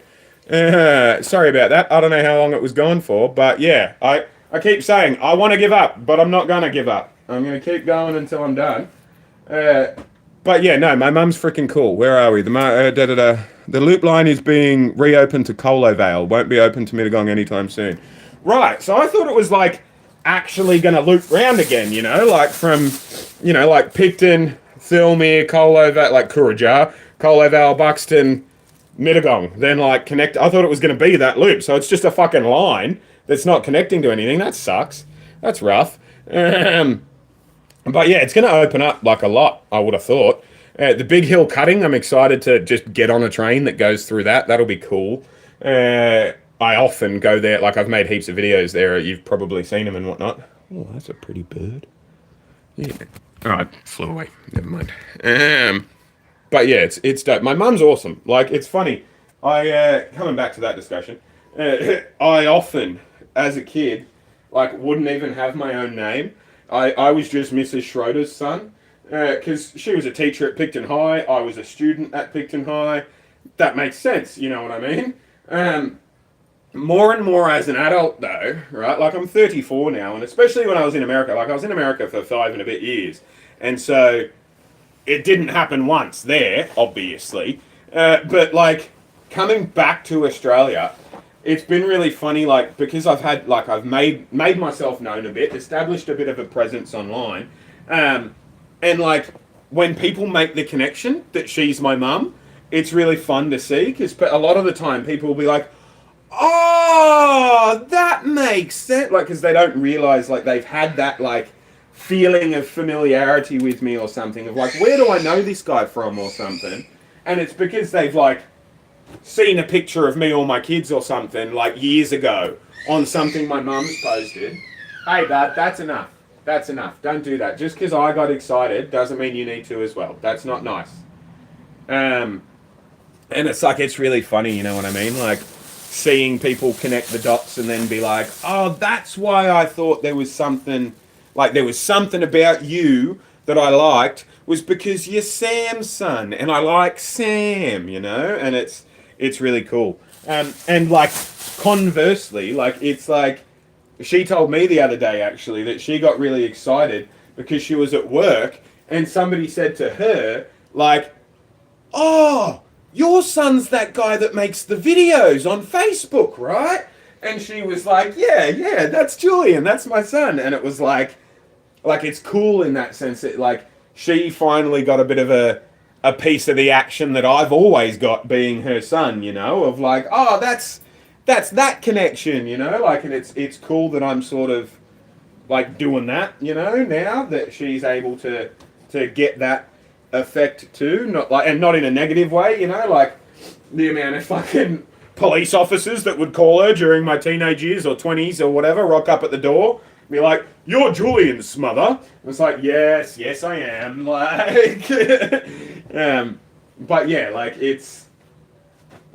Sorry about that. I don't know how long it was gone for, but yeah, I keep saying I want to give up, but I'm not gonna give up. I'm gonna keep going until I'm done. But yeah, no, my mum's freaking cool. Where are we? The loop line is being reopened to Colo Vale. Won't be open to Mittagong anytime soon. Right. So I thought it was like actually going to loop round again, you know, like from, you know, like Picton, Thelmere, Colo Vale, like Currajah, Colo Vale, Buxton, Mittagong, then like connect. I thought it was going to be that loop, so it's just a fucking line that's not connecting to anything. That sucks. That's rough. But yeah, it's going to open up like a lot, I would have thought. The Big Hill cutting, I'm excited to just get on a train that goes through that. That'll be cool. I often go there, like I've made heaps of videos there, you've probably seen them and whatnot. Oh, that's a pretty bird. Yeah. Alright, flew away, never mind. But yeah, it's dope. My mum's awesome. Like, it's funny, coming back to that discussion, I often, as a kid, like wouldn't even have my own name. I was just Mrs. Schroeder's son because she was a teacher at Picton High. I was a student at Picton High. That makes sense, you know what I mean? More and more as an adult, though, right? Like I'm 34 now, and especially when I was in America, like I was in America for 5 and a bit years, and so it didn't happen once there, obviously. But like coming back to Australia, it's been really funny, like because I've made myself known a bit, established a bit of a presence online, and like when people make the connection that she's my mum, it's really fun to see because a lot of the time people will be like, "Oh, that makes sense," like because they don't realize like they've had that like feeling of familiarity with me or something of like where do I know this guy from or something, and it's because they've like seen a picture of me or my kids or something like years ago on something my mum's posted. Hey, Dad, that's enough. That's enough. Don't do that. Just because I got excited doesn't mean you need to as well. That's not nice. And it's like, it's really funny, you know what I mean? Like, seeing people connect the dots and then be like, oh, that's why I thought there was something about you that I liked was because you're Sam's son and I like Sam, you know? And it's really cool. And like, conversely, like, it's like, she told me the other day, actually, that she got really excited because she was at work and somebody said to her, like, oh, your son's that guy that makes the videos on Facebook, right? And she was like, yeah, that's Julian, that's my son. And it was like it's cool in that sense that, like, she finally got a bit of a piece of the action that I've always got being her son, you know, of like, oh, that's that connection, you know, like, and it's cool that I'm sort of like doing that, you know, now that she's able to get that effect too, not like, and not in a negative way, you know, like the amount of fucking police officers that would call her during my teenage years or 20s or whatever, rock up at the door, be like, "You're Julian's mother." It's like, yes, I am, like, but yeah, like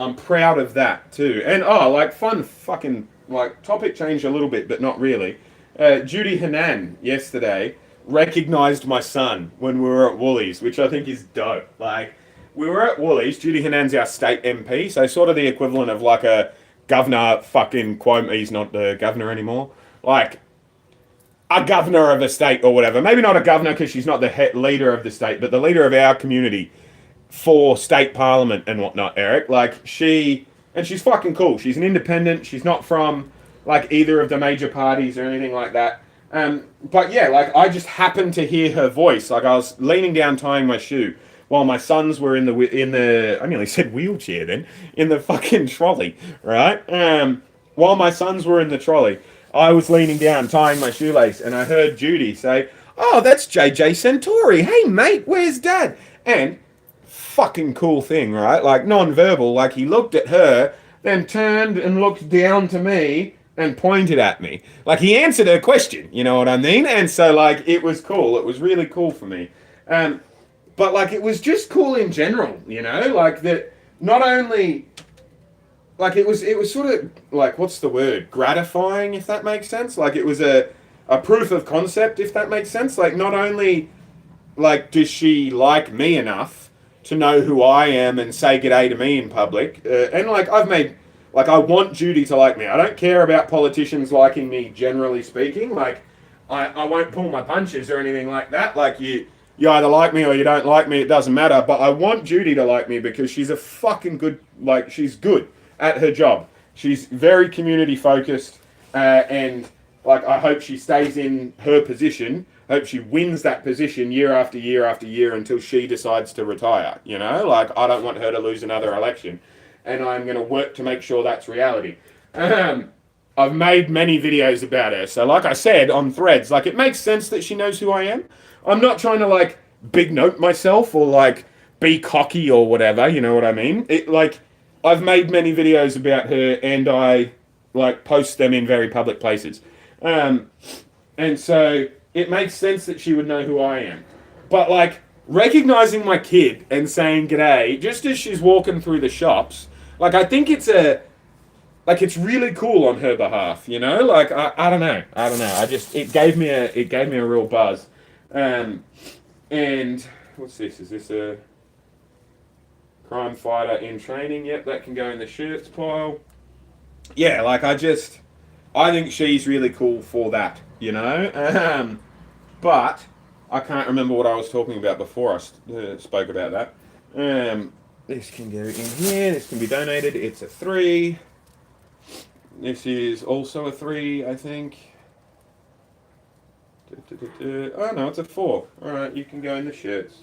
I'm proud of that too. And like fun fucking like topic change a little bit, but not really. Judy Hanan yesterday recognized my son when we were at Woolies, which I think is dope. Like we were at Woolies. Judy Hanan's our state MP, so sort of the equivalent of like a governor. Fucking Cuomo, he's not the governor anymore. Like a governor of a state or whatever. Maybe not a governor because she's not the leader of the state, but the leader of our community for state parliament and whatnot, Eric. Like she's fucking cool. She's an independent. She's not from like either of the major parties or anything like that. But yeah, like I just happened to hear her voice. Like I was leaning down tying my shoe while my sons were in the I nearly said wheelchair then, in the fucking trolley, right? While my sons were in the trolley, I was leaning down tying my shoelace and I heard Judy say, "Oh, that's JJ Centauri. Hey mate, where's Dad?" And fucking cool thing, right? Like non-verbal, like he looked at her, then turned and looked down to me and pointed at me. Like he answered her question, you know what I mean? And so like it was cool. It was really cool for me. But like it was just cool in general, you know? Like that not only like it was sort of like what's the word? Gratifying, if that makes sense. Like it was a proof of concept, if that makes sense. Like not only like does she like me enough to know who I am and say g'day to me in public, and like I want Judy to like me. I don't care about politicians liking me, generally speaking. Like, I won't pull my punches or anything like that. Like, you either like me or you don't like me. It doesn't matter. But I want Judy to like me because she's a fucking good, like, she's good at her job. She's very community focused. And, like, I hope she stays in her position. I hope she wins that position year after year after year until she decides to retire. You know? Like, I don't want her to lose another election. And I'm going to work to make sure that's reality. I've made many videos about her. So like I said, on Threads, like it makes sense that she knows who I am. I'm not trying to like big note myself or like be cocky or whatever, you know what I mean? It like I've made many videos about her and I like post them in very public places. And so it makes sense that she would know who I am. But like recognizing my kid and saying g'day just as she's walking through the shops, like I think it's like it's really cool on her behalf, you know. Like I don't know, it gave me a real buzz. And what's this? Is this a crime fighter in training? Yep, that can go in the shirts pile. Yeah, like I think she's really cool for that, you know. But I can't remember what I was talking about before I spoke about that. This can go in here. This can be donated. It's a 3. This is also a 3, I think. Oh no, it's a 4. All right, you can go in the shirts.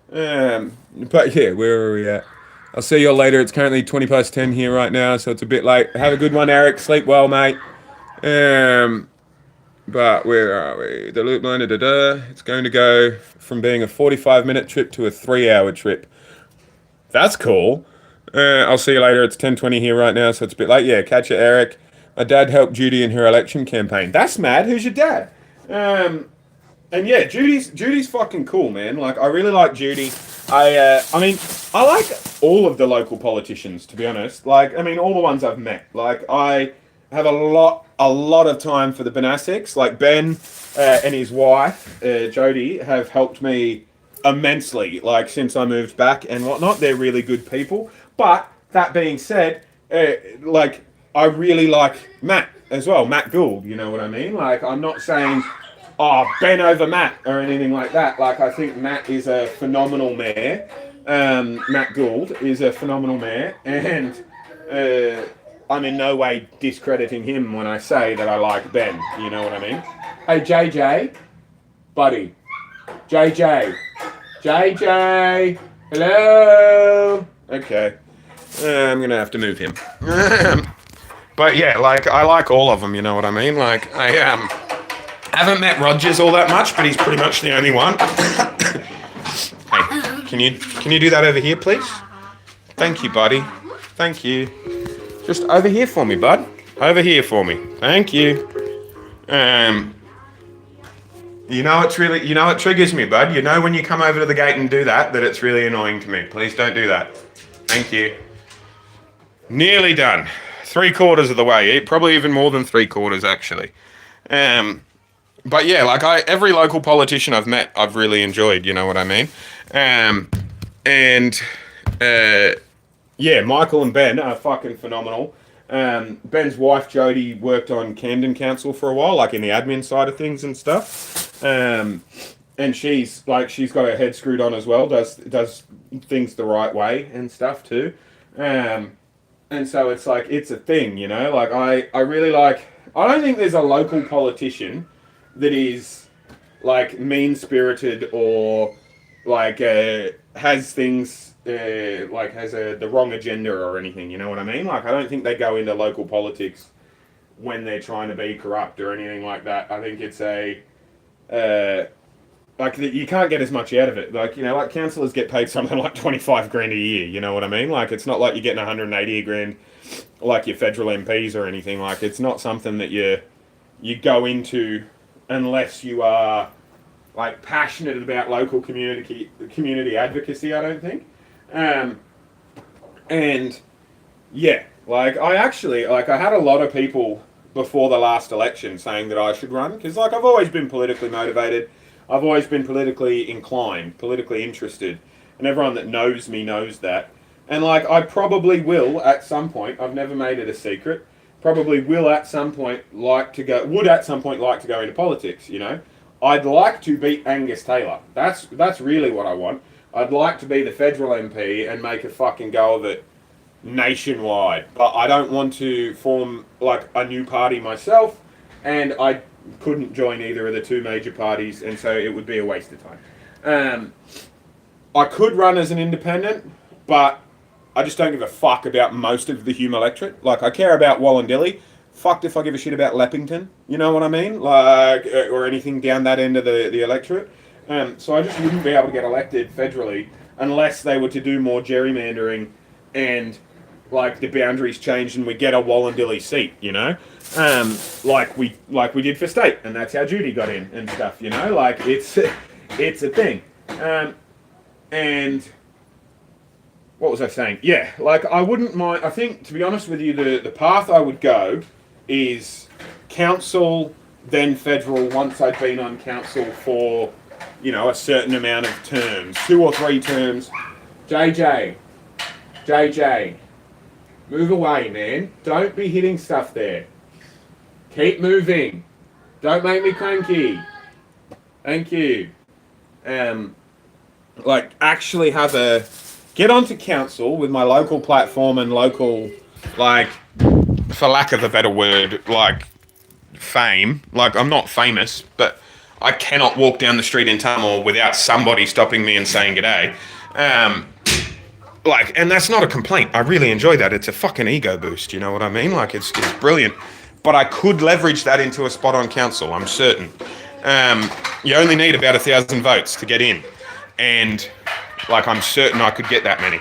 But yeah, where are we at? I'll see you all later. It's currently 20 past 10 here right now, so it's a bit late. Have a good one, Eric. Sleep well, mate. But where are we? The loop line, It's going to go from being a 45-minute trip to a 3-hour trip. That's cool. I'll see you later. It's 10:20 here right now, so it's a bit late. Yeah, catch you, Eric. My dad helped Judy in her election campaign. That's mad. Who's your dad? And yeah, Judy's fucking cool, man. Like, I really like Judy. I mean, I like all of the local politicians, to be honest. Like, I mean, all the ones I've met. Like, I have a lot of time for the Benaseks. Like, Ben and his wife, Jody, have helped me immensely, like, since I moved back and whatnot. They're really good people. But, that being said, like, I really like Matt as well. Matt Gould, you know what I mean? Like, I'm not saying, oh, Ben over Matt or anything like that. Like, I think Matt is a phenomenal mayor. Matt Gould is a phenomenal mayor. And I'm in no way discrediting him when I say that I like Ben. You know what I mean? Hey, JJ. Buddy. JJ. JJ. Hello. Okay. I'm going to have to move him. But yeah, like, I like all of them, you know what I mean? Like, I haven't met Rogers all that much, but he's pretty much the only one. Hey, can you do that over here, please? Thank you, buddy. Thank you. Just over here for me, bud. Over here for me. Thank you. You know it triggers me, bud. You know when you come over to the gate and do that it's really annoying to me. Please don't do that. Thank you. Nearly done. 3/4 of the way. Probably even more than 3/4 actually. But yeah, like every local politician I've met, I've really enjoyed. You know what I mean? Yeah, Michael and Ben are fucking phenomenal. Ben's wife Jody worked on Camden Council for a while, like in the admin side of things and stuff. And she's got her head screwed on as well. Does things the right way and stuff too. And so it's like it's a thing, you know. Like I really like. I don't think there's a local politician that is like mean-spirited or like has things like has the wrong agenda or anything. You know what I mean? Like I don't think they go into local politics when they're trying to be corrupt or anything like that. I think it's like you can't get as much out of it. Like, you know, like councillors get paid something like 25 grand a year. You know what I mean? Like it's not like you're getting 180 grand like your federal MPs or anything. Like it's not something that you go into unless you are like passionate about local community advocacy. I don't think. And yeah, like I had a lot of people before the last election saying that I should run because like I've always been politically motivated. I've always been politically inclined, politically interested, and everyone that knows me knows that. And like I probably will at some point. I've never made it a secret. Probably will at some point like to go into politics. You know, I'd like to beat Angus Taylor. That's really what I want. I'd like to be the federal MP and make a fucking go of it nationwide. But I don't want to form like a new party myself, and I couldn't join either of the two major parties, and so it would be a waste of time. I could run as an independent, but I just don't give a fuck about most of the Hume electorate. Like, I care about Wallandilly. Fucked if I give a shit about Leppington. You know what I mean? Like, or anything down that end of the electorate. So I just wouldn't be able to get elected federally unless they were to do more gerrymandering and like the boundaries changed and we get a Wallandilly seat, you know? Like we did for state, and that's how Judy got in and stuff, you know? Like it's a thing. And what was I saying? Yeah, like I wouldn't mind. I think, to be honest with you, the path I would go is council, then federal. Once I've been on council for, a certain amount of terms, 2 or 3 terms. JJ, move away, man. Don't be hitting stuff there. Keep moving. Don't make me cranky. Thank you. Like actually get onto council with my local platform and local, like, for lack of a better word, like fame. Like I'm not famous, but I cannot walk down the street in Tamil without somebody stopping me and saying g'day. And that's not a complaint. I really enjoy that. It's a fucking ego boost. You know what I mean? Like it's brilliant. But I could leverage that into a spot on council. I'm certain. You only need about 1,000 votes to get in, and like I'm certain I could get that many.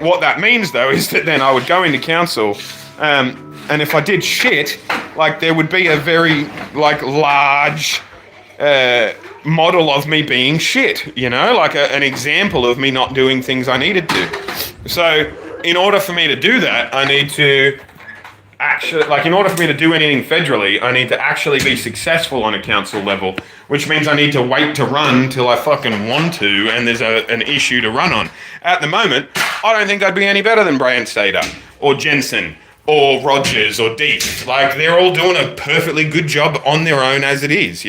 What that means though is that then I would go into council, and if I did shit, like there would be a very like large model of me being shit, like an example of me not doing things I needed to. So in order for me to do that, I need to actually, like in order for me to do anything federally, I need to actually be successful on a council level, which means I need to wait to run till I fucking want to and there's an issue to run on. At the moment, I don't think I'd be any better than Brian Stader or Jensen or Rogers or Deep. Like they're all doing a perfectly good job on their own as it is,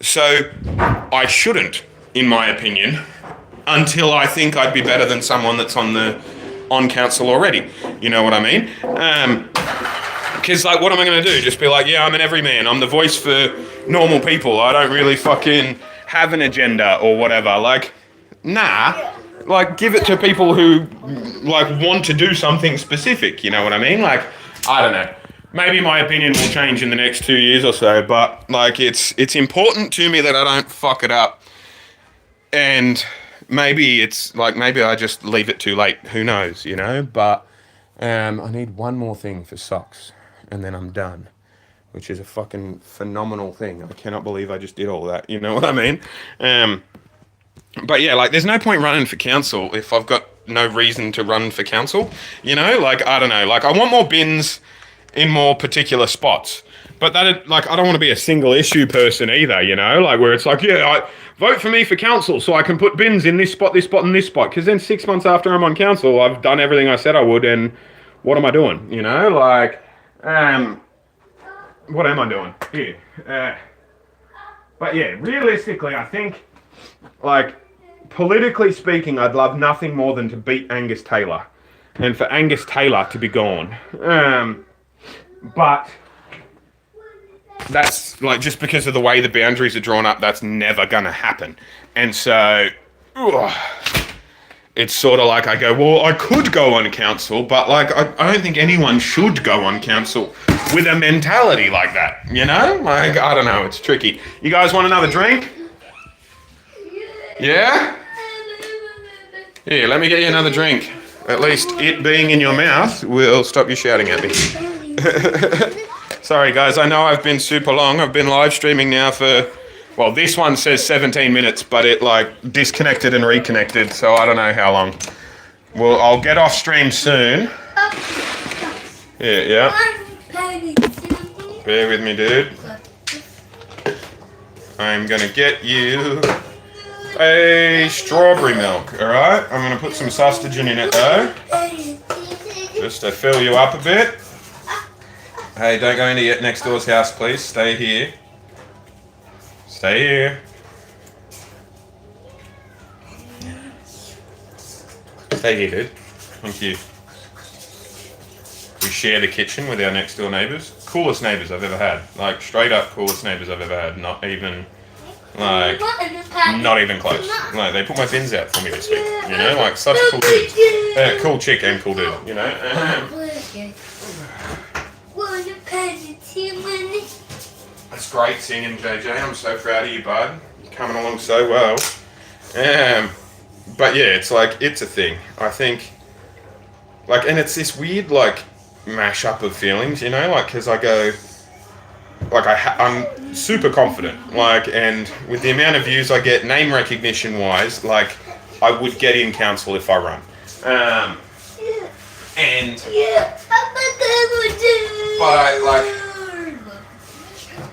so I shouldn't, in my opinion, until I think I'd be better than someone that's on council already. You know what I mean? Because like, what am I going to do? Just be like, yeah, I'm an everyman. I'm the voice for normal people. I don't really fucking have an agenda or whatever. Like, nah. Like, give it to people who like want to do something specific. You know what I mean? Like, I don't know. Maybe my opinion will change in the next 2 years or so, but like it's important to me that I don't fuck it up. And maybe I just leave it too late. Who knows, But I need one more thing for socks, and then I'm done, which is a fucking phenomenal thing. I cannot believe I just did all that. You know what I mean? But yeah, like there's no point running for council if I've got no reason to run for council. Like I don't know. Like I want more bins in more particular spots. But I don't want to be a single issue person either, like where it's like, yeah, vote for me for council so I can put bins in this spot, and this spot. Because then 6 months after I'm on council, I've done everything I said I would, and what am I doing? What am I doing here? But yeah, realistically, I think, like, politically speaking, I'd love nothing more than to beat Angus Taylor, and for Angus Taylor to be gone. But that's like just because of the way the boundaries are drawn up, that's never gonna happen. And so it's sort of like I go, well, I could go on council, but like I don't think anyone should go on council with a mentality like that, Like I don't know, it's tricky. You guys want another drink? Yeah? Here, let me get you another drink. At least it being in your mouth will stop you shouting at me. Sorry guys, I know I've been super long. I've been live streaming now for, well, this one says 17 minutes, but it like disconnected and reconnected, so I don't know how long. Well, I'll get off stream soon. Yeah. Bear with me, dude. I'm gonna get you a strawberry milk, alright? I'm gonna put some sausagen in it though, just to fill you up a bit. Hey, don't go into yet next door's house, please. Stay here. Stay here. Stay here, dude. Thank you. We share the kitchen with our next door neighbours. Coolest neighbours I've ever had. Like, straight up coolest neighbours I've ever had. Not even close. Like, they put my bins out for me this week. Like, such cool dudes. Cool chick and cool dude, That's great singing, JJ. I'm so proud of you, bud. You're coming along so well. But yeah, it's like, it's a thing. I think, like, and it's this weird, like, mash-up of feelings, like, because I go, like, I'm super confident, like, and with the amount of views I get name recognition-wise, like, I would get in council if I run. And but I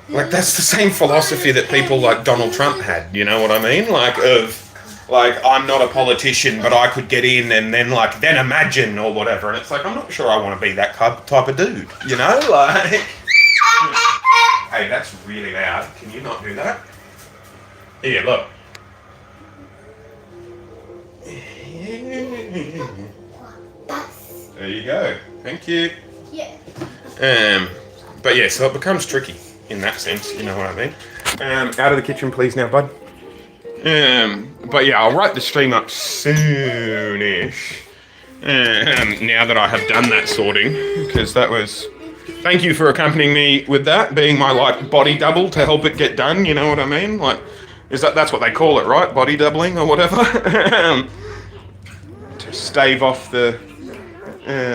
like that's the same philosophy that people like Donald Trump had. You know what I mean? Like I'm not a politician, but I could get in and then imagine or whatever. And it's like I'm not sure I want to be that type of dude. You know, like. Hey, that's really loud. Can you not do that? Here, look. There you go. Thank you. Yeah. But yeah, so it becomes tricky in that sense. You know what I mean? Out of the kitchen, please, now, bud. But yeah, I'll write the stream up soonish. Now that I have done that sorting, because that was. Thank you for accompanying me with that, being my body double to help it get done. You know what I mean? That's what they call it, right? Body doubling or whatever. To stave off the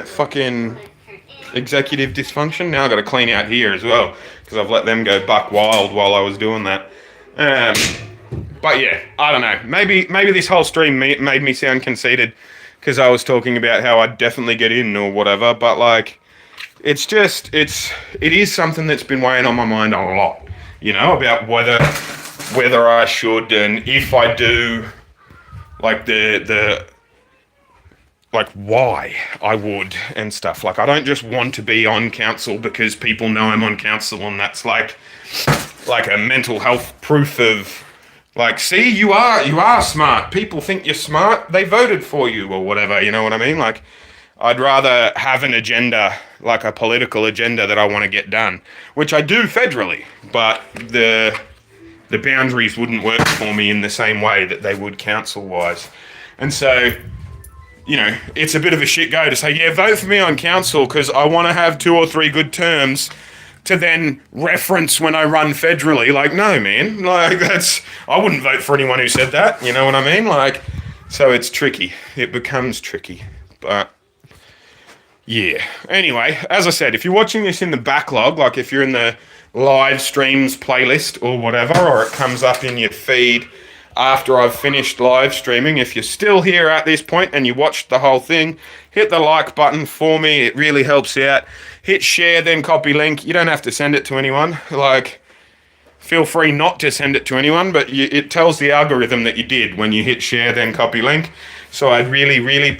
fucking executive dysfunction. Now I've got to clean out here as well because I've let them go buck wild while I was doing that. But yeah, I don't know. Maybe this whole stream made me sound conceited because I was talking about how I'd definitely get in or whatever. But it is something that's been weighing on my mind a lot, you know, about whether I should, and if I do, why I would and stuff. I don't just want to be on council because people know I'm on council and that's like a mental health proof of, see, you are smart. People think you're smart. They voted for you or whatever, you know what I mean? I'd rather have an agenda, a political agenda that I want to get done, which I do federally, but the boundaries wouldn't work for me in the same way that they would council-wise. And so, you know, it's a bit of a shit go to say, yeah, vote for me on council because I want to have 2 or 3 good terms to then reference when I run federally. No, man, I wouldn't vote for anyone who said that, you know what I mean? So it's tricky. It becomes tricky, but... yeah. Anyway, as I said, if you're watching this in the backlog, if you're in the live streams playlist or whatever, or it comes up in your feed after I've finished live streaming, if you're still here at this point and you watched the whole thing, hit the like button for me. It really helps out. Hit share, then copy link. You don't have to send it to anyone. Feel free not to send it to anyone, but it tells the algorithm that you did when you hit share, then copy link. So I'd really, really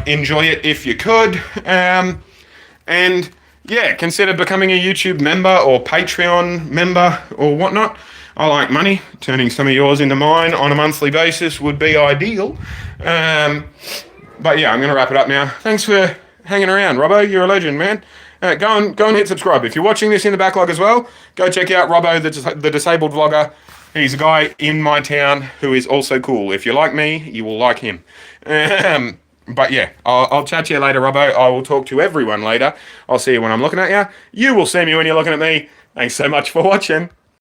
enjoy it if you could. And yeah, consider becoming a YouTube member or Patreon member or whatnot. I like money. Turning some of yours into mine on a monthly basis would be ideal. But yeah, I'm going to wrap it up now. Thanks for hanging around, Robbo. You're a legend, man. Go and hit subscribe. If you're watching this in the backlog as well, go check out Robbo, the disabled vlogger. He's a guy in my town who is also cool. If you like me, you will like him. But yeah, I'll chat to you later, Robbo. I will talk to everyone later. I'll see you when I'm looking at you. You will see me when you're looking at me. Thanks so much for watching.